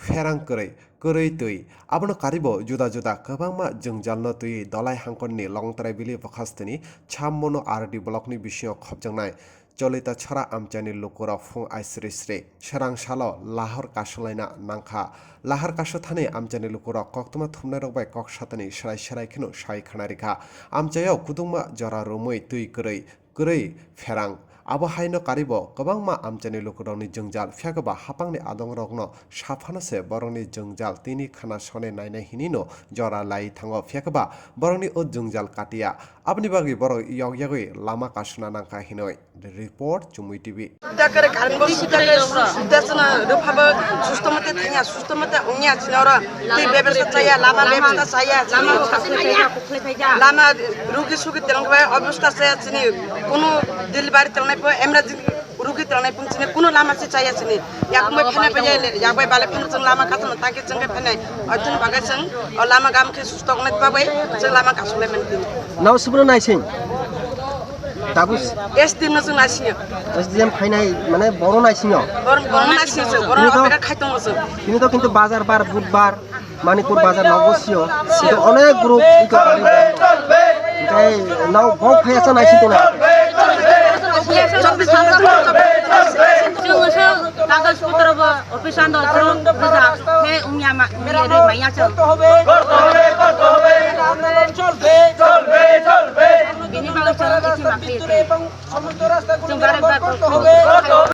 ferang korei tui abono karibo juda juda kwbangma jungjalno tui dolai hangkonni longtrai bili bakhastini chammono RD blockni bisingo khopjangnai Cholita chora amchani lukura fung aisri sri serang salo lahor kasolaina nangkha lahar kaso thani amchani lukura koktuma thumnai rok bai kok satani serai serai kheno sai khanarikha amchayao kudungma jora rumui tui korei ferang abo haino karibo kwbangma amchani lukurokni jungjal phiagoba hapangni adongrokno saphano se borokni jungjal tini khana sone nainai hinino jora lai thango phiagoba borokni o jungjal katia aboni bagi borok yogyagoi lama kasuna nangkha hinoi the report Chumui TV Dakar karbo sudasna rupaba sustomate thanya sustomate ongya chinora ti bebesa chaya lama bebesa chaya lama rugi sugi telangba অবস্থা chaya chini kono delivery telnai po emergency rugi telnai pun chini kono lama se chaya chini yakmai phane pe yakbai bale phane chang lama kasam take chang phane atun bagai chang lama gam ke sustok nai pabai chang lama kasule men नाउ सुब्रो नाइसिं दाबुस SDM na chang nasiyo SDM फाइनाय माने बरो नाइसिङो boron nasiyo boron opera khaitong oso কিন্তু তো কিন্তু বাজার বার বুধবার মানিকপুর বাজার নবসিও কিন্তু অনেক গ্রুপ ইকো পারি তাই নাও বক ফায়াসা নাইসিং তো না কাগজপত্র অফিস আন্দো বুঝা হে উমিয়া মেরে মাইয়া চলবে বিনি বাংলা চলবে কিছু মাফি সমুদ্র রাস্তা